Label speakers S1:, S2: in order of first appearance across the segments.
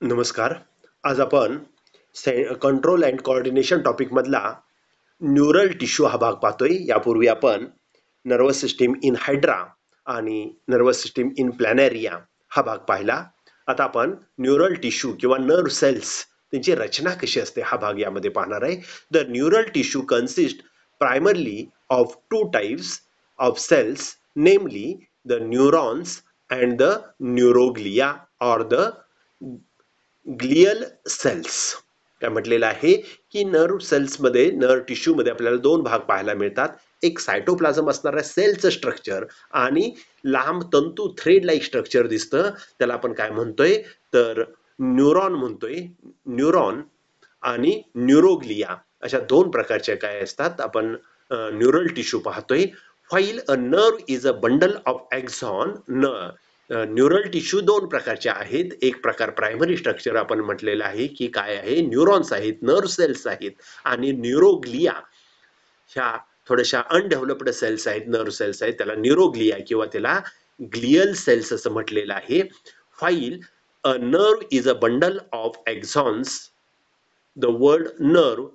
S1: नमस्कार. आज आपण कंट्रोल अँड कोऑर्डिनेशन टॉपिक मधला न्यूरल टिश्यू हा भाग पाहतोय. यापूर्वी आपण नर्वस सिस्टीम इन हायड्रा आणि नर्वस सिस्टीम इन प्लॅनेरिया हा भाग पाहिला. आता आपण न्यूरल टिश्यू किंवा नर्व सेल्स त्यांची रचना कशी असते हा भाग यामध्ये पाहणार आहे. The neural tissue consist primarily of two types of cells, namely the neurons and the neuroglia or the glial cells. काय म्हटलेलं आहे की नर्व सेल्समध्ये, नर्व टिश्यूमध्ये आपल्याला दोन भाग पाहायला मिळतात. एक सायटोप्लाझम असणाऱ्या सेलचं स्ट्रक्चर आणि लांब तंतू थ्रेड लाईक स्ट्रक्चर दिसतं. त्याला आपण काय म्हणतोय तर न्यूरॉन म्हणतोय. न्यूरॉन आणि न्यूरोग्लिया अशा दोन प्रकारच्या काय असतात. आपण न्यूरल टिश्यू पाहतोय. While a nerve is a bundle of axon. Neural tissue दोन प्रकारचे आहेत. एक प्रकार प्रायमरी स्ट्रक्चर आपण म्हटलेलं आहे की काय आहे, न्यूरॉन्स आहेत, नर्व सेल्स आहेत. आणि न्यूरोग्लिया ह्या थोड्याशा अनडेव्हलप्ड सेल्स आहेत, नर्व सेल्स आहेत. त्याला न्यूरोग्लिया किंवा त्याला ग्लियल सेल्स असं म्हटलेलं आहे. While a nerve is a bundle of exons, the word nerve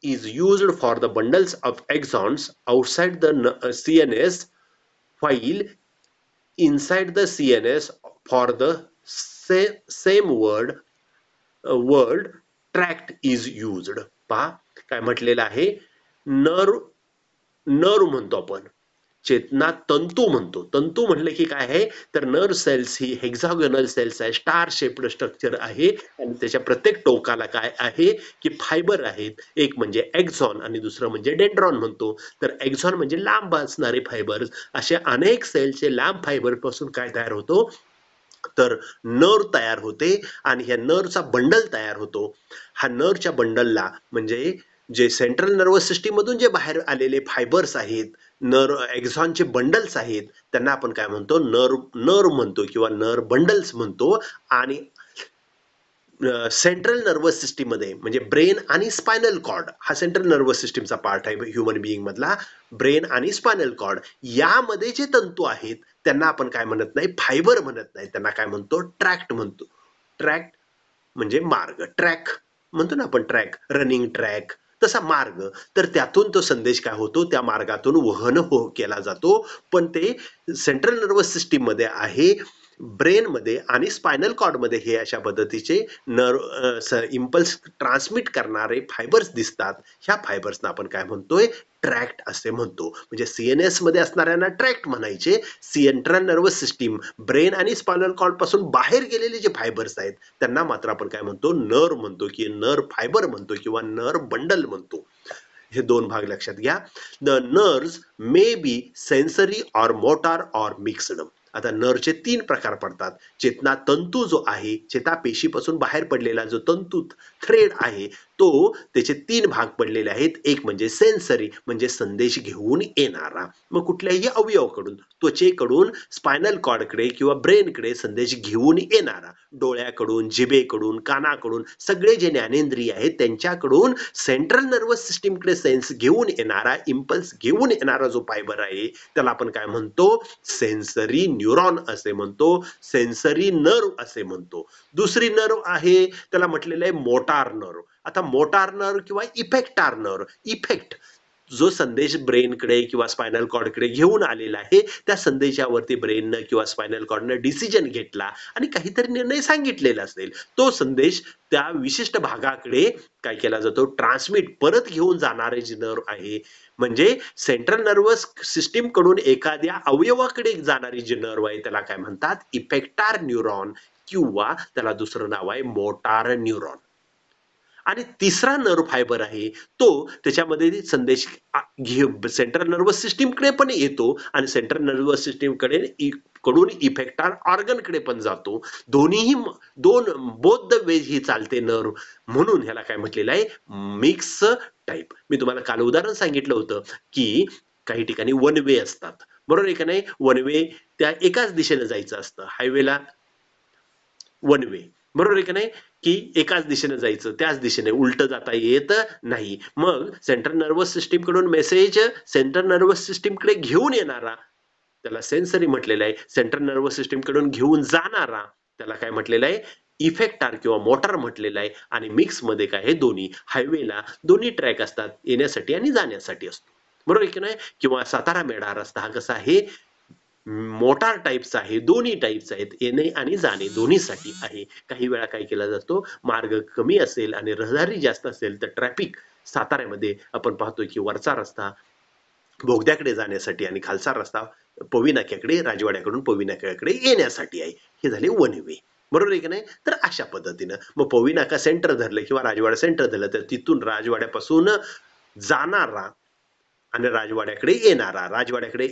S1: is used for the bundles of axons outside the CNS, while inside the CNS for the same word tract is used. पहा काय म्हटलेलं आहे, nerve nerve म्हणतो आपण, चेतना तंतू म्हणतो. तंतू म्हणलं की काय आहे तर नर्व सेल्स ही हेक्सागोनल सेल्स आहे, स्टार शेप्ड स्ट्रक्चर आहे. आणि त्याच्या प्रत्येक टोकाला काय आहे की फायबर आहेत. एक म्हणजे एक्झॉन आणि दुसरं म्हणजे डेंड्रॉन म्हणतो. तर एक्झॉन म्हणजे लांब असणारे फायबर्स. असे अनेक सेलचे लांब फायबर पासून काय तयार होतो तर नर्व तयार होते आणि ह्या नर्वचा बंडल तयार होतो. हा नर्वच्या बंडलला म्हणजे जे सेंट्रल नर्वस सिस्टीम मधून जे बाहेर आलेले फायबर्स आहेत, नर्व एक्झॉनचे बंडल्स आहेत, त्यांना आपण काय म्हणतो नर्व म्हणतो किंवा नर्व बंडल्स म्हणतो. आणि सेंट्रल नर्वस सिस्टीम मध्ये म्हणजे ब्रेन आणि स्पायनल कॉर्ड हा सेंट्रल नर्वस सिस्टीमचा पार्ट आहे ह्युमन बिईंग मधला. ब्रेन आणि स्पायनल कॉर्ड यामध्ये जे तंतू आहेत त्यांना आपण काय म्हणत नाही, फायबर म्हणत नाही, त्यांना काय म्हणतो ट्रॅक्ट म्हणतो. ट्रॅक्ट म्हणजे मार्ग, ट्रॅक म्हणतो ना आपण, ट्रॅक रनिंग ट्रॅक तसा मार्ग. तर त्यातून तो संदेश काय होतो, त्या मार्गातून वहन केला जातो. पण ते सेंट्रल नर्वस सिस्टीम मध्ये आहे, ब्रेन मध्ये आणि स्पायनल कॉर्ड मध्ये हे अशा पद्धतीचे नर्व इम्पल्स ट्रान्समिट करणारे फायबर्स दिसतात. ह्या फायबर्सना आपण काय म्हणतोय ट्रॅक्ट असे म्हणतो. म्हणजे सीएनएस मध्ये असणाऱ्यांना ट्रॅक्ट म्हणायचे. सेंट्रल नर्वस सिस्टीम ब्रेन आणि स्पायनल कॉर्ड पासून बाहेर गेलेले जे फायबर्स आहेत त्यांना मात्र आपण काय म्हणतो, नर्व म्हणतो की नर्व फायबर म्हणतो किंवा नर्व बंडल म्हणतो. हे दोन भाग लक्षात घ्या. The nerves may be sensory or motor or mixed. आता नर्वचे तीन प्रकार पडतात. चेतना तंतू जो आहे, चेतापेशीपासून बाहेर पडलेला जो तंतू थ्रेड आहे तो, त्याचे तीन भाग पडलेले आहेत. एक म्हणजे सेन्सरी म्हणजे संदेश घेऊन येणारा, मग कुठल्याही अवयवाकडून, त्वचेकडून स्पायनल कॉर्डकडे किंवा ब्रेनकडे संदेश घेऊन येणारा, डोळ्याकडून, जिभेकडून, कानाकडून, सगळे जे ज्ञानेंद्रिय आहेत त्यांच्याकडून सेंट्रल नर्वस सिस्टीमकडे सेन्स घेऊन येणारा, इम्पल्स घेऊन येणारा जो फायबर आहे त्याला आपण काय म्हणतो, सेन्सरी न्यूरॉन असे म्हणतो, सेन्सरी नर्व असे म्हणतो. दुसरी नर्व आहे त्याला म्हटलेलं आहे मोटार नर्व. आता मोटार नर्व किंवा इफेक्टार नर्व, इफेक्ट जो संदेश ब्रेनकडे किंवा स्पायनल कॉर्डकडे घेऊन आलेला आहे त्या संदेशावरती ब्रेननं किंवा स्पायनल कॉर्डनं डिसिजन घेतला आणि काहीतरी निर्णय सांगितलेला असेल, तो संदेश त्या विशिष्ट भागाकडे काय केला जातो, ट्रान्समिट परत घेऊन जाणारे जे नर्व आहे, म्हणजे सेंट्रल नर्वस सिस्टीम कडून एखाद्या अवयवाकडे जाणारी जी नर्व आहे त्याला काय म्हणतात, इफेक्टार न्यूरॉन किंवा त्याला दुसरं नाव आहे मोटार न्यूरॉन. आणि तिसरा नर्व फायबर आहे तो त्याच्यामध्ये संदेश सेंट्रल नर्वस सिस्टीमकडे पण येतो आणि सेंट्रल नर्वस सिस्टीमकडे कडून इफेक्टार ऑर्गनकडे पण जातो. दोन्हीही दोन बोथ द वेज ही चालते नर्व, म्हणून ह्याला काय म्हटलेलं आहे, मिक्स टाईप. मी तुम्हाला काल उदाहरण सांगितलं होतं की काही ठिकाणी वन वे असतात, बरोबर आहे का नाही. वन वे त्या एकाच दिशेने जायचं असतं, हायवेला वन वे, बरोबर आहे का नाही, की एकाच दिशेने जायचं, त्याच दिशेने उलट जाता येत नाही. मग सेंट्रल नर्वस सिस्टीम कडून मेसेज सेंट्रल नर्वस सिस्टीम कडे घेऊन येणारा त्याला सेन्सरी म्हटलेलं आहे, सेंट्रल नर्वस सिस्टीम कडून घेऊन जाणारा त्याला काय म्हटलेलं आहे, इफेक्टार किंवा मोटार म्हटलेलं आहे आणि मिक्स मध्ये काय हे दोन्ही हायवेला दोन्ही ट्रॅक असतात येण्यासाठी आणि जाण्यासाठी असतो. बरोबर आहे की नाही? किंवा सातारा मेढा रस्ता हा कसा आहे मोटार टाईप्स आहे दोन्ही टाईप्स आहेत येणे आणि जाणे दोन्हीसाठी आहे. काही वेळा काय केला जातो मार्ग कमी असेल आणि रहदारी जास्त असेल तर ट्रॅफिक साताऱ्यामध्ये आपण पाहतोय की वरचा रस्ता बोगद्याकडे जाण्यासाठी आणि खालचा रस्ता पवी नाक्याकडे राजवाड्याकडून पवी नाक्याकडे येण्यासाठी आहे. हे झाले वन वे. बरोबर आहे की नाही? तर अशा पद्धतीनं मग पवी नाका सेंटर धरलं किंवा राजवाडा सेंटर धरलं तर तिथून राजवाड्यापासून जाणारा आणि राजवाड्याकडे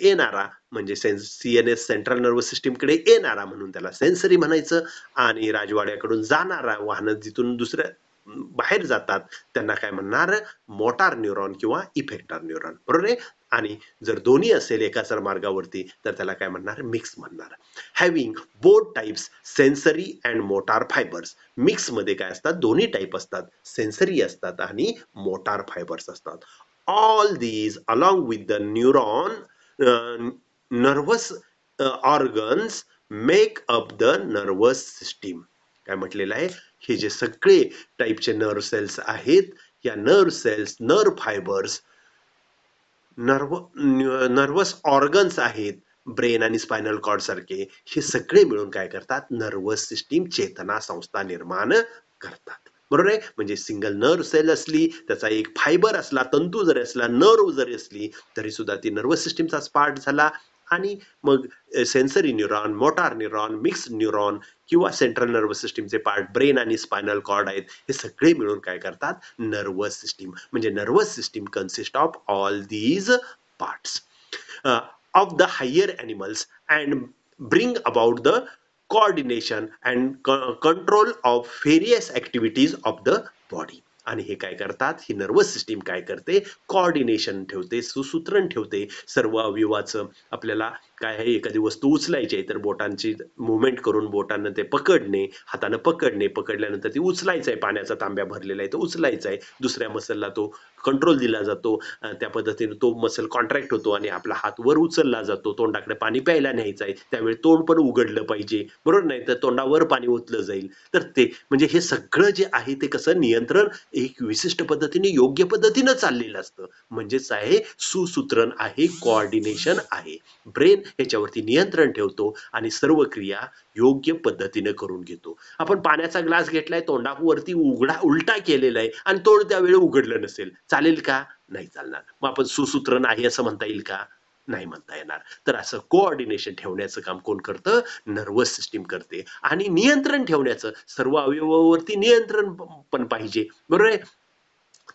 S1: येणारा म्हणजे सीएनएस सेंट्रल नर्वस सिस्टीमकडे येणारा म्हणून त्याला सेन्सरी म्हणायचं आणि राजवाड्याकडून जाणारा वाहन जिथून दुसऱ्या बाहेर जातात त्यांना काय म्हणणार मोटार न्यूरॉन किंवा इफेक्टर न्यूरॉन. बरोबर आहे? आणि जर दोन्ही असेल एकाच मार्गावरती तर त्याला काय म्हणणार मिक्स म्हणणार. Having both types sensory and motor fibres. Mix मध्ये काय असतात दोन्ही टाईप असतात सेन्सरी असतात आणि मोटार फायबर्स असतात. All these along with the nervous organs make up the nervous system. काय म्हटलेलं आहे हे जे सगळे टाईपचे नर्व सेल्स आहेत या nerve cells nerve fibres nervous organs आहेत ब्रेन आणि स्पायनल कॉर्ड सारखे हे सगळे मिळून काय करतात नर्वस सिस्टीम चेतना संस्था निर्माण करतात. बरोबर आहे? म्हणजे सिंगल नर्व सेल असली त्याचा एक फायबर असला तंतू जरी असला नर्व जरी असली तरी सुद्धा ती नर्वस सिस्टीमचाच पार्ट झाला आणि मग sensory neuron motor neuron mix neuron किंवा सेंट्रल नर्वस सिस्टीमचे पार्ट ब्रेन आणि स्पायनल कॉर्ड आहेत हे सगळे मिळून काय करतात नर्वस सिस्टीम. म्हणजे nervous system consist of all these parts of the higher animals and bring about the coordination and control of various activities of the body. आणि हे काय करतात ही नर्वस सिस्टीम काय करते कोऑर्डिनेशन ठेवते सुसूत्रण ठेवते सर्व अवयवाचं. आपल्याला काय आहे एखादी वस्तू उचलायची आहे तर बोटांची मुवमेंट करून बोटांना ते पकडणे हाताने पकडणे पकडल्यानंतर ती उचलायचं आहे पाण्याचा तांब्या भरलेला आहे तो उचलायचा आहे दुसऱ्या मसलला तो कंट्रोल दिला जातो त्या पद्धतीने तो मसल कॉन्ट्रॅक्ट होतो आणि आपला हात वर उचलला जातो तोंडाकडे पाणी प्यायला न्यायचं आहे त्यावेळी तोंड पण उघडलं पाहिजे बरोबर नाही तर तोंडावर पाणी ओतलं जाईल तर ते म्हणजे हे सगळं जे आहे ते कसं नियंत्रण एक विशिष्ट पद्धतीने योग्य पद्धतीनं चाललेलं असतं म्हणजेच आहे सुसूत्रण आहे कोऑर्डिनेशन आहे. ब्रेन याच्यावरती नियंत्रण ठेवतो आणि सर्व क्रिया योग्य पद्धतीने करून घेतो. आपण पाण्याचा ग्लास घेतलाय तोंडावरती उलटा केलेला आहे आणि तोंड त्यावेळी उघडलं नसेल चालेल का नाही चालणार. मग आपण सुसूत्रण आहे असं म्हणता येईल का नाही म्हणता येणार. तर असं कोऑर्डिनेशन ठेवण्याचं काम कोण करतं नर्वस सिस्टीम करते आणि नियंत्रण ठेवण्याचं सर्व अवयवावरती नियंत्रण पण पाहिजे बरोबर आहे.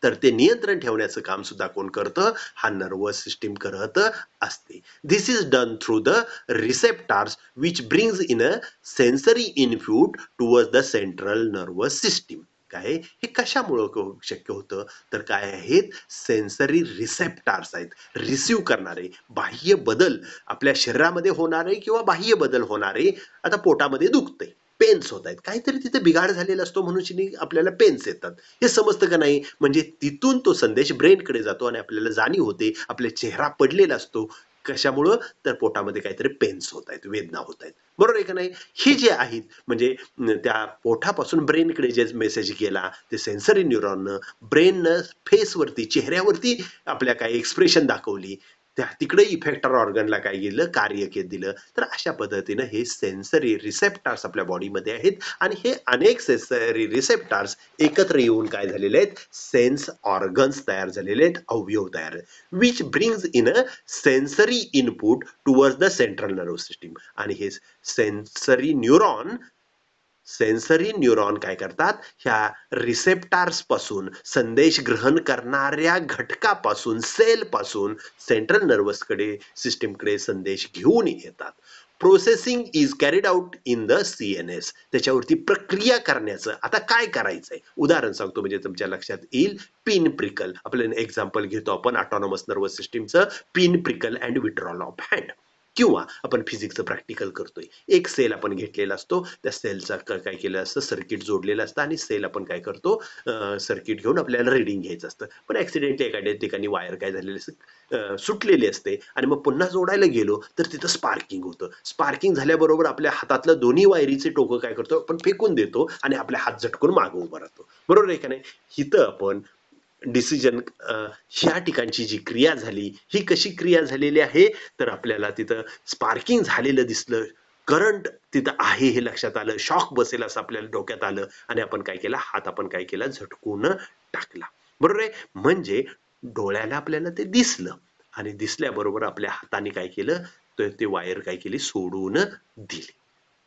S1: तर ते नियंत्रण ठेवण्याचं काम सुद्धा कोण करतं हा नर्वस सिस्टीम करत असते. This is done through the receptors which brings in a sensory input towards the central nervous system. काय हे कशामुळं शक्य होतं तर काय आहेत सेन्सरी रिसेप्टार्स आहेत रिसिव्ह करणारे बाह्य बदल आपल्या शरीरामध्ये होणारे किंवा बाह्य बदल होणारे. आता पोटामध्ये दुखतंय पेन्स होत आहेत काहीतरी तिथे बिघाड झालेला असतो म्हणून आपल्याला पेन्स येतात हे समजतं का नाही. म्हणजे तिथून तो संदेश ब्रेनकडे जातो आणि आपल्याला जाणीव होते आपला चेहरा पडलेला असतो कशामुळं तर पोटामध्ये काहीतरी पेन्स होत आहेत वेदना होत आहेत बरोबर आहे का नाही. हे जे आहेत म्हणजे त्या पोटापासून ब्रेनकडे जे मेसेज गेला ते सेन्सरी न्यूरॉननं ब्रेननं फेसवरती चेहऱ्यावरती आपल्या काही एक्सप्रेशन दाखवली त्या तिकडे इफेक्टर ऑर्गनला काय गेलं कार्य दिलं. तर अशा पद्धतीनं हे सेन्सरी रिसेप्टार्स आपल्या बॉडीमध्ये आहेत आणि हे अनेक सेन्सरी रिसेप्टार्स एकत्र येऊन काय झालेले आहेत सेन्स ऑर्गन्स तयार झालेले आहेत अवयव तयार which brings in a sensory input towards the central nervous system. आणि हे सेन्सरी न्यूरॉन काय करतात ह्या रिसेप्टार्स पासून संदेश ग्रहण करणाऱ्या घटकापासून सेल पासून सेंट्रल नर्वस कडे सिस्टीमकडे संदेश घेऊन येतात. Processing is carried out in the CNS. त्याच्यावरती प्रक्रिया करण्याचं आता काय करायचंय उदाहरण सांगतो म्हणजे तुमच्या लक्षात येईल. पिन प्रिकल आपल्याला एक्झाम्पल घेतो आपण ऑटोनॉमस नर्वस सिस्टीमचं pin prick and withdrawal of hand किंवा आपण फिजिक्सचं प्रॅक्टिकल करतोय, एक सेल आपण घेतलेला असतो, त्या सेलचा काय केलं असतं, सर्किट जोडलेलं असतं आणि सेल आपण काय करतो, सर्किट घेऊन आपल्याला रिडिंग घ्यायचं असतं. पण ऍक्सिडेंटली एखाद्या ठिकाणी वायर काय झालेली असते, सुटलेली असते आणि मग पुन्हा जोडायला गेलो तर तिथं स्पार्किंग होतं. स्पार्किंग झाल्याबरोबर आपल्या हातातलं दोन्ही वायरीचे टोकं काय करतो आपण फेकून देतो आणि आपल्या हात झटकून मागे उभा राहतो. बरोबर आहे का नाही? इथं आपण डिसिजन ह्या ठिकाणची जी क्रिया झाली ही कशी क्रिया झालेली आहे, तर आपल्याला तिथं स्पार्किंग झालेलं दिसलं, करंट तिथं आहे हे लक्षात आलं, शॉक बसेल असं आपल्याला डोक्यात आलं आणि आपण काय केला, हात आपण काय केला, झटकून टाकला. बरोबर आहे? म्हणजे डोळ्याला आपल्याला ते दिसलं आणि दिसल्याबरोबर आपल्या हाताने काय केलं, तर ते वायर काय केली, सोडून दिली.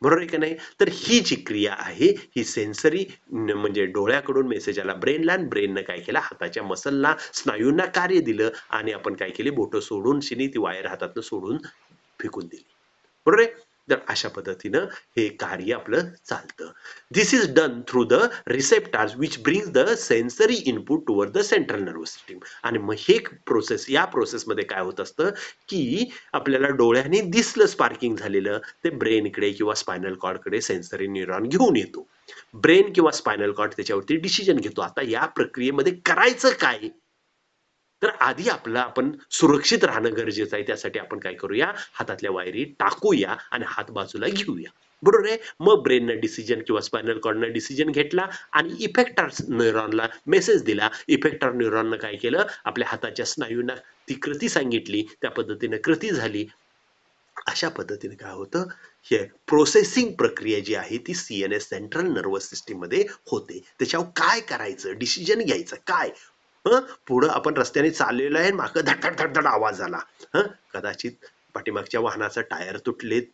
S1: बरोबर आहे की नाही? तर ही जी क्रिया आहे ही सेन्सरी म्हणजे डोळ्याकडून मेसेज आला ब्रेनला आणि ब्रेननं काय केलं, हाताच्या मसलला, स्नायूंना कार्य दिलं आणि आपण काय केली, बोटं सोडून शिनी ती वायर हातातनं सोडून फेकून दिली. बरोबर आहे? तर अशा पद्धतीनं हे कार्य आपलं चालतं. This is done through the receptors which brings the sensory input toward the central nervous system. आणि मग हे प्रोसेस, या प्रोसेसमध्ये काय होत असतं की आपल्याला डोळ्याने दिसलं स्पार्किंग झालेलं, ते ब्रेनकडे किंवा स्पायनल कॉर्डकडे सेन्सरी न्यूरॉन घेऊन येतो. ब्रेन किंवा स्पायनल कॉर्ड त्याच्यावरती डिसिजन घेतो. आता या प्रक्रियेमध्ये करायचं काय, तर आधी आपण सुरक्षित राहणं गरजेचं आहे. त्यासाठी आपण काय करूया, हातातल्या वायरी टाकूया आणि हात बाजूला घेऊया. बरोबर आहे? मग ब्रेननं डिसिजन किंवा स्पायनल कॉर्डनं डिसिजन घेतला आणि इफेक्टर न्यूरॉनला मेसेज दिला. इफेक्टर न्यूरॉननं काय केलं, आपल्या हाताच्या स्नायूंना ती कृती सांगितली, त्या पद्धतीनं कृती झाली. अशा पद्धतीने काय होतं, हे प्रोसेसिंग प्रक्रिया जी आहे ती सीएनएस सेंट्रल नर्वस सिस्टीम मध्ये होते. त्याच्यावर काय करायचं, डिसिजन घ्यायचं काय, पुढं आपण रस्त्याने चाललेलो आहे, मागं धड धड धड आवाज आला, कदाचित पाठीमागच्या वाहनाचा टायर तुटलेत,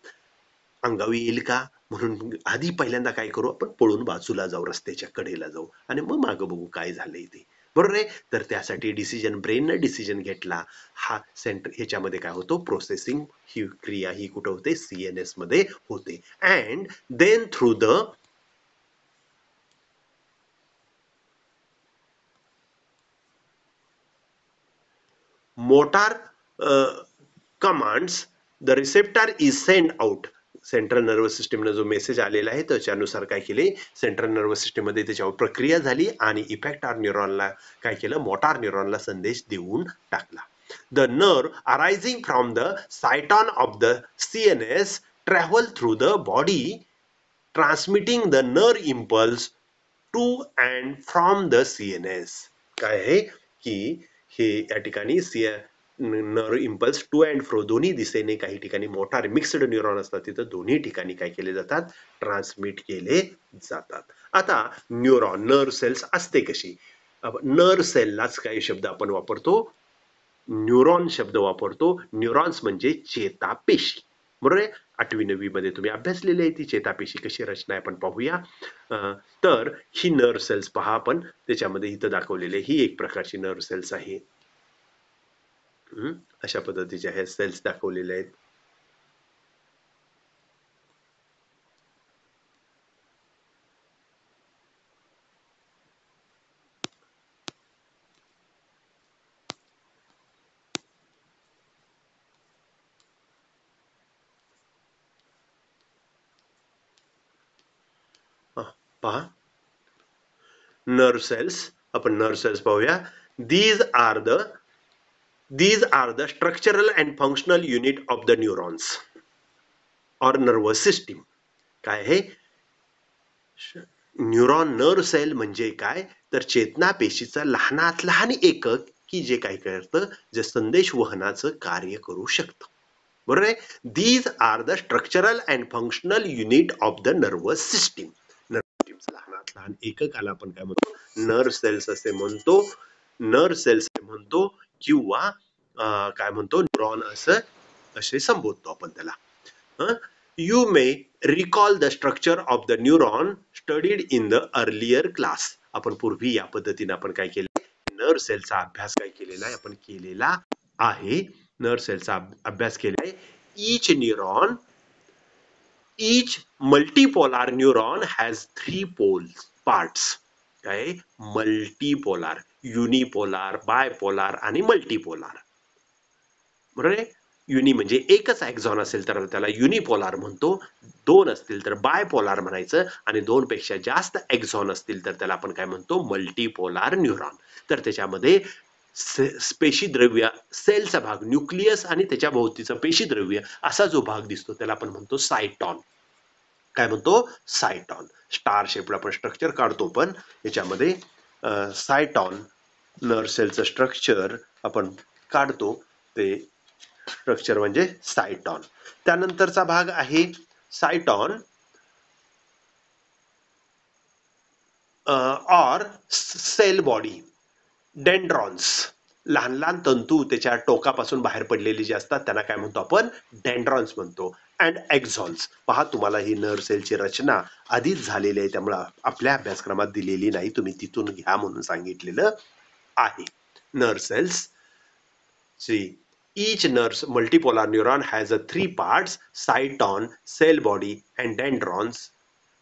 S1: अंगावर येईल का, म्हणून आधी पहिल्यांदा काय करू, आपण पळून बाजूला जाऊ, रस्त्याच्या कडेला जाऊ आणि मग मागं बघू काय झालंय ते. बरोबर आहे? तर त्यासाठी डिसिजन ब्रेननं डिसिजन घेतला. हा सेंटर ह्याच्यामध्ये काय होतो, प्रोसेसिंग ही क्रिया ही कुठं होते, सीएनएस मध्ये होते. And then through the motor commands the receptor is send out. Central nervous सिस्टीमनं जो मेसेज आलेला आहे त्याच्यानुसार काय केले, सेंट्रल नर्वस सिस्टीम मध्ये त्याच्यावर प्रक्रिया झाली आणि इफेक्टर न्यूरॉनला काय केलं, मोटार न्यूरॉनला संदेश देऊन टाकला. The nerve arising from the cyton of the CNS travel through the body transmitting the nerve impulse to and from the CNS. काय आहे की हे या ठिकाणी nerve impulse to and fro दोन्ही दिशेने, काही ठिकाणी मोठार मिक्स्ड न्यूरॉन असतात, तिथं दोन्ही ठिकाणी काय केले जातात, ट्रान्समिट केले जातात. आता न्यूरॉन नर्व सेल्स असते कशी, नर्व सेललाच काही शब्द आपण वापरतो, न्यूरॉन शब्द वापरतो. न्यूरॉन्स म्हणजे चेतापेशी. बरोबर आहे? 8वी-9वी मध्ये तुम्ही अभ्यासलेली आहे ती चेतापेशी कशी रचना आहे आपण पाहूया. तर ही नर्व सेल्स पहा, आपण त्याच्यामध्ये इथं दाखवलेले ही एक प्रकारची नर्व सेल्स आहे. अशा पद्धतीच्या हे सेल्स दाखवलेले आहेत. पहा नर्व सेल्स, आपण नर्व सेल्स पाहूया. These are the structural and functional unit of the neurons और नर्वस सिस्टीम. काय आहे न्यूरॉन, नर्व सेल म्हणजे काय, तर चेतना पेशीचा लहानात लहान एकक की जे काय करतं, जे संदेश वहनाचं कार्य करू शकतं. बरोबर आहे? These are the structural and functional unit of the nervous system. लहानात लहान एककाला आपण काय म्हणतो, नर्व सेल्स असे म्हणतो, नर्व सेल्स म्हणतो किंवा काय म्हणतो, न्यूरॉन असं असे संबोधतो आपण त्याला. You may recall the structure of the neuron studied in the earlier class. आपण पूर्वी या पद्धतीने आपण काय केलं, नर्व सेलचा अभ्यास काय केलेला आहे, आपण केलेला आहे. नर्व सेलचा अभ्यास केला आहे. each multipolar neuron has 3 poles parts. काय, मल्टीपोलार, युनिपोलार, बायपोलार आणि मल्टीपोलार. बरोबर आहे? युनी म्हणजे एकच एक्झॉन असेल तर त्याला युनिपोलार म्हणतो, दोन असतील तर बायपोलार म्हणायचं, आणि दोन पेक्षा जास्त एक्झॉन असतील तर त्याला आपण काय म्हणतो, मल्टीपोलार न्यूरॉन. तर त्याच्यामध्ये पेशीद्रव्य, सेलचा भाग, न्यूक्लियस आणि त्याच्या भोवतीचं पेशीद्रव्य असा जो भाग दिसतो त्याला आपण म्हणतो सायटॉन. काय म्हणतो, सायटॉन. स्टार शेपला आपण स्ट्रक्चर काढतो, पण याच्यामध्ये सायटॉन नर्व सेलचं स्ट्रक्चर आपण काढतो, ते स्ट्रक्चर म्हणजे सायटॉन. त्यानंतरचा भाग आहे सायटॉन ऑर सेल बॉडी. डेंड्रॉन्स, लहान लहान तंतू त्याच्या टोकापासून बाहेर पडलेली जी असतात त्यांना काय म्हणतो आपण, डेंड्रॉन्स म्हणतो. And exons. पहा, तुम्हाला ही नर्व सेलची रचना आधीच झालेली आहे, त्यामुळे आपल्या अभ्यासक्रमात दिलेली नाही, तुम्ही तिथून घ्या म्हणून सांगितलेलं आहे. Nerve cells, see, each nerve multipolar neuron has a three parts: cyton, cell body, and dendrons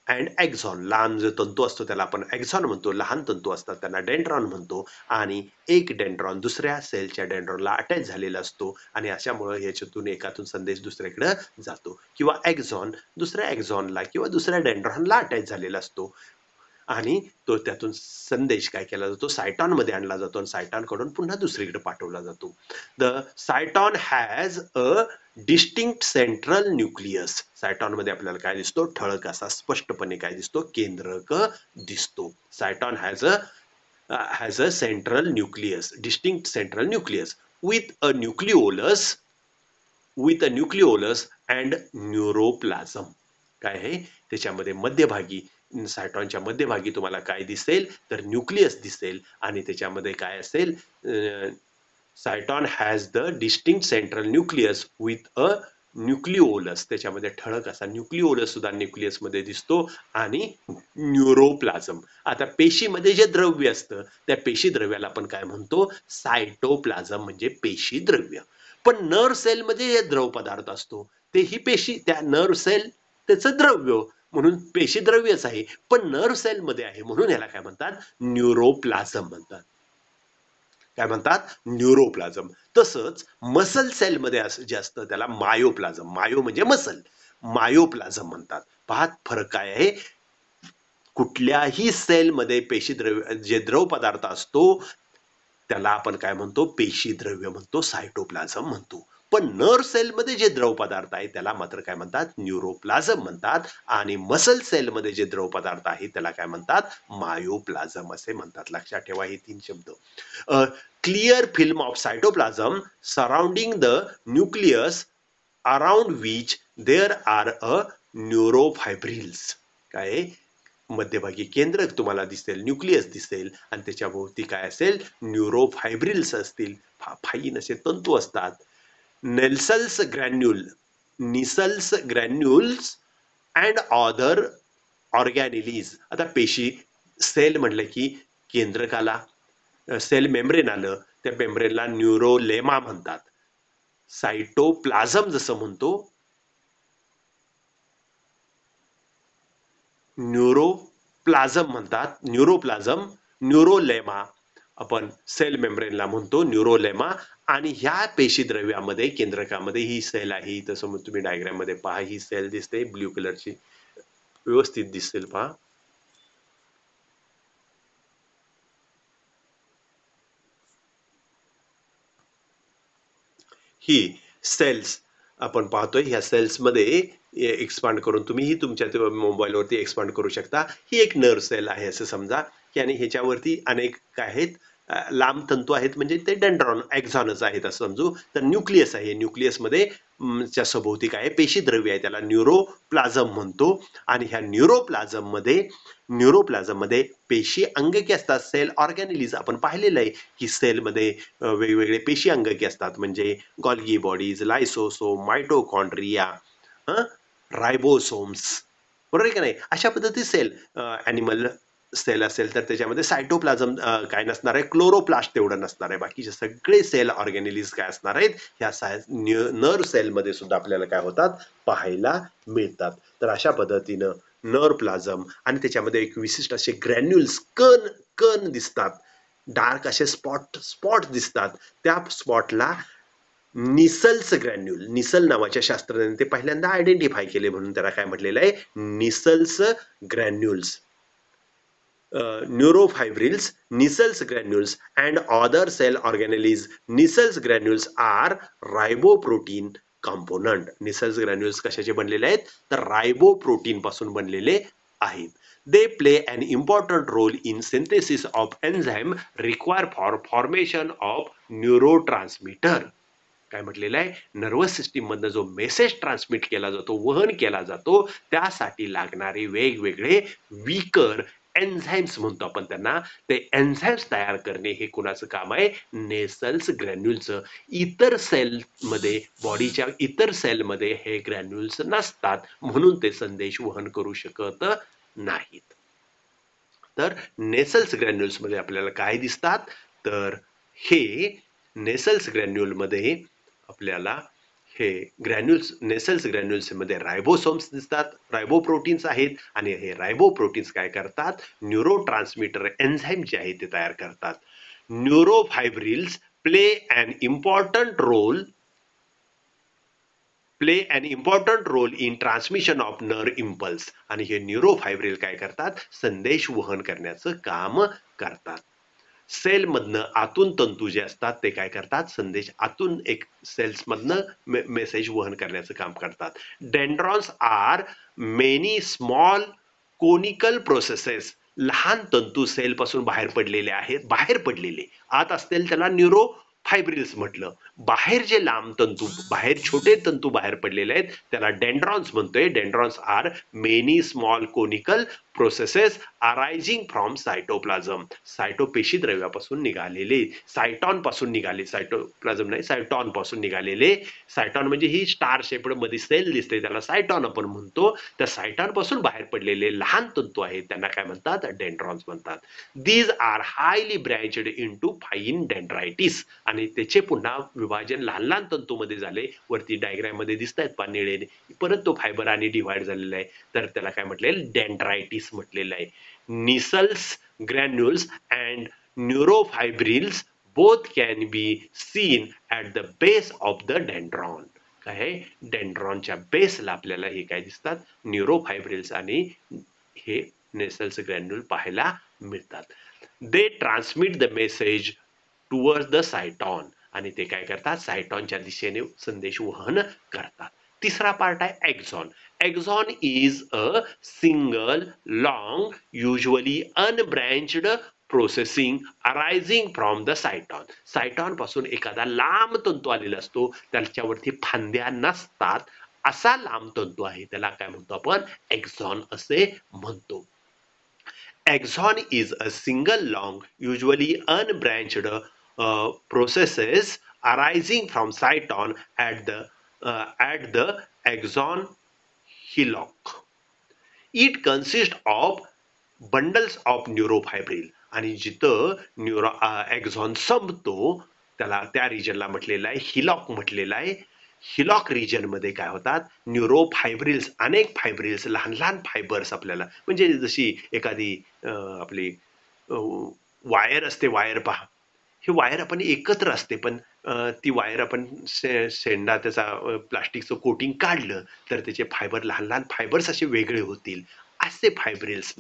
S1: and axon. लहान जो तंतू असतो त्याला आपण एक्झॉन म्हणतो, लहान तंतू असतात त्यांना डेंड्रॉन म्हणतो, आणि एक डेंड्रॉन दुसऱ्या सेलच्या डेंड्रॉनला अटॅच झालेला असतो, आणि अशामुळे याच्यातून एकातून संदेश दुसऱ्याकडे जातो, किंवा एक्झॉन दुसऱ्या एक्झॉनला किंवा दुसऱ्या डेंड्रॉनला अटॅच झालेला असतो, आणि तो त्यातून संदेश काय केला जातो, सायटॉन मध्ये आणला जातो, आणि सायटॉन कडून पुन्हा दुसरीकडे पाठवला जातो. The cyton has a distinct central nucleus. Cyton मध्ये आपल्याला काय दिसतो, ठळक असा स्पष्टपणे काय दिसतो, केंद्रक दिसतो. Cyton has a central nucleus, distinct central nucleus with a nucleolus and neuroplasm. काय आहे त्याच्यामध्ये मध्यभागी, सायटॉनच्या मध्यभागी तुम्हाला काय दिसेल तर न्यूक्लियस दिसेल, आणि त्याच्यामध्ये काय असेल, cyton has the distinct central nucleus with a nucleolus. त्याच्यामध्ये ठळक असा न्यूक्लिओलस सुद्धा न्यूक्लियस मध्ये दिसतो, आणि न्यूरोप्लाझम. आता पेशीमध्ये जे द्रव्य असतं त्या पेशी द्रव्याला आपण काय म्हणतो, सायटोप्लाझम म्हणजे पेशी द्रव्य. पण नर्व सेल मध्ये जे द्रव पदार्थ असतो ते ही पेशी, त्या नर्व सेल त्याचं द्रव्य म्हणून पेशी द्रव्यच आहे, पण नर्व सेल मध्ये आहे म्हणून याला काय म्हणतात, न्यूरोप्लाझम म्हणतात. काय म्हणतात, न्यूरोप्लाझम. तसंच मसल सेल मध्ये जे असतं त्याला मायोप्लाझम, मायो म्हणजे मसल, मायोप्लाझम म्हणतात. पहा फरक काय आहे. कुठल्याही सेलमध्ये पेशीद्रव्य, जे द्रव पदार्थ असतो त्याला आपण काय म्हणतो, पेशीद्रव्य म्हणतो, सायटोप्लाझम म्हणतो. पण नर्व सेलमध्ये जे द्रव पदार्थ आहे त्याला मात्र काय म्हणतात, न्यूरोप्लाझम म्हणतात, आणि मसल सेलमध्ये जे द्रव पदार्थ आहे त्याला काय म्हणतात, मायोप्लाझम असे म्हणतात. लक्षात ठेवा हे तीन शब्द. Clear film of cytoplasm surrounding the nucleus around which there are a neurofibrils. काय मध्यभागी केंद्रक तुम्हाला दिसेल, न्यूक्लियस दिसेल, आणि त्याच्या भोवती काय असेल, न्यूरोफायब्रिल्स असतील, फाईन असे तंतू असतात. नेल्सल्स ग्रॅन्युल्स अँड अदर ऑर्गॅनिलीज. आता पेशी सेल म्हटलं की केंद्रकाला सेल मेम्ब्रेन आलं, त्या मेम्ब्रेनला न्यूरोलेमा म्हणतात. सायटोप्लाझम जसं म्हणतो, न्यूरोप्लाझम म्हणतात, न्यूरोप्लाझम, न्यूरोलेमा आपण सेल मेम्ब्रेनला म्हणतो न्यूरोलेमा. आणि ह्या पेशीद्रव्यामध्ये केंद्रकामध्ये ही सेल आहे, तसं मग तुम्ही डायग्राम मध्ये पहा, ही सेल दिसते ब्ल्यू कलरची, व्यवस्थित दिसेल पहा. ही सेल्स आपण पाहतोय, ह्या सेल्स मध्ये एक्सपांड करून तुम्ही ही तुमच्या मोबाईलवरती एक्सपांड करू शकता. ही एक नर्व सेल आहे असं समजा की, आणि ह्याच्यावरती अनेक काय आहेत, लांब तंतू आहेत, म्हणजे ते डेंड्रॉन एक्झॉनच आहेत असं समजू. तर न्यूक्लियस आहे, न्यूक्लियसमध्ये च्या सभोवती काय पेशीद्रव्य आहे, त्याला न्यूरोप्लाझम म्हणतो. आणि ह्या न्यूरोप्लाझममध्ये पेशी अंगके असतात, सेल ऑर्गॅनिलीज. आपण पाहिलेलं आहे की सेलमध्ये वेगवेगळे पेशी अंगके असतात, म्हणजे गॉल्गी बॉडीज, लायसोसोम, मायटोकॉन्ड्रिया, रायबोसोम्स, बरोबर आहे का नाही. अशा पद्धती सेल, ॲनिमल सेल असेल तर त्याच्यामध्ये सायटोप्लाझम काय नसणार आहे, क्लोरोप्लास्ट तेवढं नसणार आहे. बाकीचे सगळे सेल ऑर्गॅनिलीज काय असणार आहेत, ह्या नर्व सेलमध्ये सुद्धा आपल्याला काय होतात, पाहायला मिळतात. तर अशा पद्धतीनं नर्व प्लाझम, आणि त्याच्यामध्ये एक विशिष्ट असे ग्रॅन्युल्स, कण दिसतात, डार्क असे स्पॉट दिसतात. त्या स्पॉटला निसल्स ग्रॅन्युल, निसल नावाच्या शास्त्रज्ञाने ते पहिल्यांदा आयडेंटिफाय केले म्हणून त्याला काय म्हटलेलं आहे, Nissl's granules. neurofibrils, Nissel's granules, and other cell organelles. Nissel's granules are riboprotein component. Nissel's granules कशाचे बनलेले आहेत, तर रायबोप्रोटीन पासून बनलेले आहेत. They play an important role in synthesis of enzyme required for formation of neurotransmitter. काय म्हटलेलं आहे, नर्वस सिस्टीम मधनं जो मेसेज ट्रान्समिट केला जातो, वहन केला जातो, त्यासाठी लागणारे वेगवेगळे वीकर एन्झाइम्स म्हणतो आपण त्यांना, ते एन्झाइम्स तयार करणे हे कुणाचं काम आहे, नेसल्स ग्रॅन्युलचं. इतर सेल मध्ये, बॉडीच्या इतर सेल मध्ये हे ग्रॅन्युल्स नसतात, म्हणून ते संदेश वहन करू शकत नाहीत. तर नेसल्स ग्रॅन्युल्स मध्ये आपल्याला काय दिसतात, तर हे नेसल्स ग्रॅन्युल मध्ये आपल्याला हे ग्रॅन्युल्स, नेसल्स ग्रॅन्युल्स मध्ये रायबोसोम्स दिसतात, रायबोप्रोटीन्स आहेत, आणि हे रायबोप्रोटीन्स काय करतात, न्यूरोट्रान्समीटर एन्झाइम जे आहे ते तयार करतात. Neurofibrils play an important role in transmission of nerve impulse. आणि हे न्यूरोफायब्रिल काय करतात, संदेश वहन करण्याचं काम करतात. सेल मधनं आतून तंतू जे असतात ते काय करतात, संदेश आतून एक सेल्स मधनं मेसेज वहन करण्याचं काम करतात. Dendrons are many small conical processes. लहान तंतू सेल पासून बाहेर पडलेले आहेत, बाहेर पडलेले आत असतील त्याला न्यूरो फायब्रिल्स म्हटलं. बाहेर जे लांब तंतू, बाहेर छोटे तंतू बाहेर पडलेले आहेत त्याला डेंड्रॉन्स म्हणतोय. Dendrons are many small conical processes arising from cytoplasm. सायटोपेशी द्रव्यापासून निघालेले, सायटॉन पासून निघाले, सायटोप्लाझम नाही, सायटॉन पासून निघालेले. सायटॉन म्हणजे ही स्टार शेप्ड मध्ये सेल दिसते त्याला सायटॉन आपण म्हणतो. त्या सायटॉन पासून बाहेर पडलेले लहान तंतू आहेत त्यांना काय म्हणतात, डेंड्रॉन्स म्हणतात. These are highly branched into fine dendrites. आणि त्याचे पुन्हा विभाजन लहान लहान तंतूमध्ये झाले, वरती डायग्राम मध्ये दिसत आहेत पानिळेने, परत तो फायबर आणि डिव्हाइड झालेला आहे, तर त्याला काय म्हटलेलं, डेंड्रायटिस म्हटलेलं आहे. Nissl's granules and neurofibrils both can be seen at the base of the dendron. काय, डेंड्रॉनच्या बेसला आपल्याला हे काय दिसतात, न्यूरोफायब्रिल्स आणि हे नेसल्स ग्रॅन्युल पाहायला मिळतात. They transmit the message towards the cyton. आणि ते काय करतात, सायटॉनच्या दिशेने संदेश वहन करतात. तिसरा पार्ट आहे axon. Axon is a single long usually unbranched processing arising from the cyton. Cyton पासून एखादा लांब तंतू आलेला असतो, त्याच्यावरती फांद्या नसतात, असा लांब तंतू आहे, त्याला काय म्हणतो आपण, एक्झॉन असे म्हणतो. Axon is a single long, usually unbranched processes arising from cyton at the axon hillock. It consists of bundles of neurofibril. आणि जिथं एक्झॉन संपतो त्याला, त्या रिजनला म्हटलेलं आहे हिलॉक म्हटलेलं आहे. हिलॉक रिजन मध्ये काय होतात, न्यूरोफायब्रिल्स, अनेक फायब्रिल्स, लहान लहान फायबर्स आपल्याला, म्हणजे जशी एखादी आपली वायर असते, वायर पहा, ही वायर आपण एकत्र असते, पण ती वायर आपण शेंडा त्याचा प्लास्टिकचं कोटिंग काढलं तर त्याचे फायबर, लहान लहान फायबर्स असे वेगळे होतील, असे फायब्रिल्स,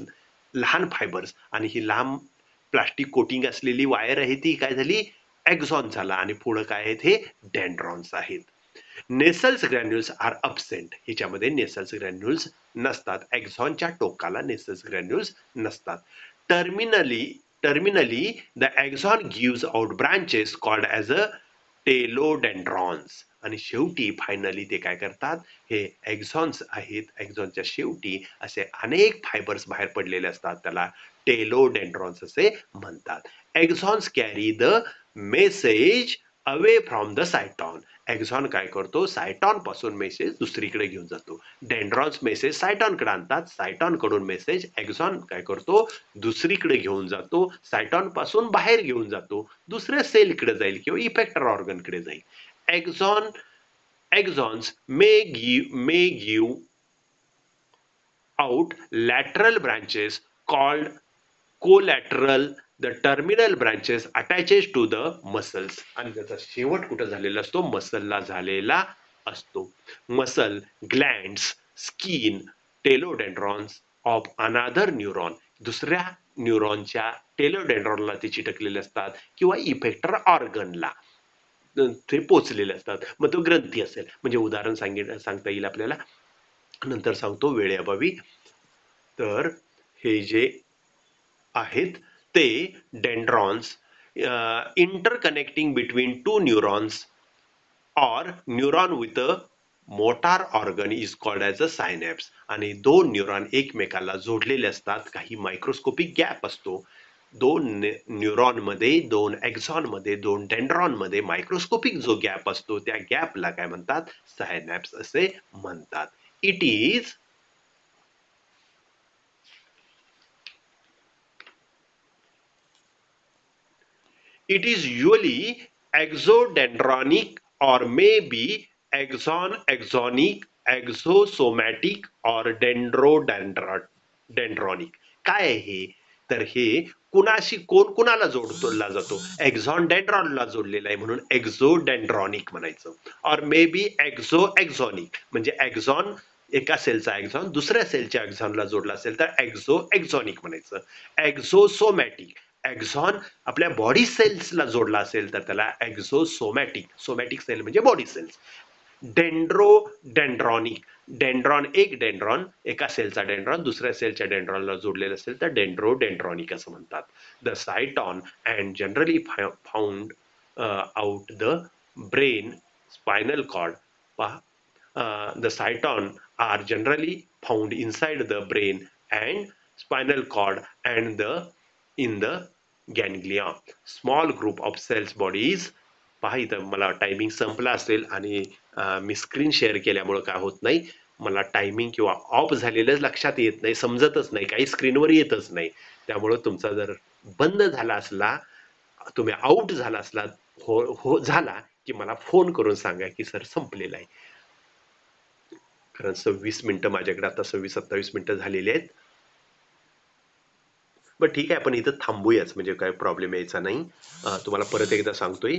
S1: लहान फायबर्स. आणि ही लांब प्लास्टिक कोटिंग असलेली वायर आहे ती काय झाली, एक्झॉन झाला. आणि पुढे काय आहेत, हे डेंड्रॉन्स आहेत. Nissl's granules are absent. ह्याच्यामध्ये नेसल्स ग्रॅन्युल्स नसतात, एक्झॉनच्या टोकाला नेसल्स ग्रॅन्युल्स नसतात. Terminally the axon gives out branches called as a telodendrons. आणि शेवटी फायनली ते काय करतात, हे एक्झॉन्स आहेत, एक्झॉनच्या शेवटी असे अनेक फायबर्स बाहेर पडलेले असतात, त्याला टेलोडेंड्रॉन्स असे म्हणतात. Axons carry the message away from the cyton. Axon काय करतो, सायटॉन पासून मेसेज दुसरीकडे घेऊन जातो. डेंड्रॉन्स मेसेज सायटॉन कडे आणतात, सायटॉन कडून मेसेज एक्झॉन काय करतो, दुसरीकडे घेऊन जातो, सायटॉन पासून बाहेर घेऊन जातो, दुसऱ्या सेल कडे जाईल किंवा इफेक्टर ऑर्गन कडे जाईल. Axons may give out lateral branches called collateral the terminal branches attaches to the muscles, आणि त्याचा शेवट कुठं झालेला असतो, मसलला झालेला असतो. Muscle glands skin telodendrons of another neuron, दुसऱ्या न्यूरॉनच्या टेलोडेंड्रॉनला ते चिटकलेले असतात किंवा इफेक्टर ऑर्गनला ते पोचलेले असतात. मग तो ग्रंथी असेल, म्हणजे उदाहरण सांगता येईल आपल्याला, नंतर सांगतो वेळेअभावी. तर हे जे आहेत ते dendrons interconnecting between two neurons और neuron with a motor organ is called as a synapse, आणि दोन न्यूरॉन एकमेकाला जोडलेले असतात, काही मायक्रोस्कोपिक गॅप असतो, दोन न्यूरॉन मध्ये, दोन एक्झॉन मध्ये, दोन डेंड्रॉन मध्ये मायक्रोस्कोपिक जो गॅप असतो त्या गॅपला काय म्हणतात, सायनॅप्स असे म्हणतात. It is It is usually exodendronic or may be axonic, axosomatic or dendrodendronic. काय आहे हे? तर हे कुणाशी कोण कुणाला जोडला जातो, एक्झॉन डेंड्रॉनला जोडलेला आहे म्हणून एक्झोडेंड्रॉनिक म्हणायचं. और मे बी एक्झॉनिक, म्हणजे एक्झॉन एका सेलचा एक्झॉन दुसऱ्या सेलच्या एक्झॉनला जोडला असेल तर एक्झॉनिक म्हणायचं. एक्झोसोमॅटिक, एक्झॉन आपल्या बॉडी सेल्सला जोडला असेल तर त्याला एक्झोसोमॅटिक, सोमॅटिक सेल म्हणजे बॉडी सेल्स. डेंड्रोडेंड्रॉनिक, डेंड्रॉन एक डेंड्रॉन एका सेलचा डेंड्रॉन दुसऱ्या सेलच्या डेंड्रॉनला जोडलेला असेल तर डेंड्रोडेंड्रॉनिक असं म्हणतात. The cyton and generally found out the brain spinal cord. The cyton are generally found inside the brain and spinal cord and in the ganglia. Small group of cells bodies. पहा इथं मला टायमिंग संपला असेल आणि मी screen share केल्यामुळं काय होत नाही, मला टायमिंग किंवा ऑफ झालेलं लक्षात येत नाही, समजतच नाही, काही स्क्रीनवर येतच नाही. त्यामुळं तुमचा जर बंद झाला असला, तुम्ही आउट झाला असला, हो झाला की मला फोन करून सांगा की सर संपलेला आहे. कारण 26 मिनिटं माझ्याकडे आता 26-27 मिनिटं झालेली आहेत. बरं ठीक आहे, आपण इथं थांबूयाच, म्हणजे काय प्रॉब्लेम यायचा नाही. तुम्हाला परत एकदा सांगतोय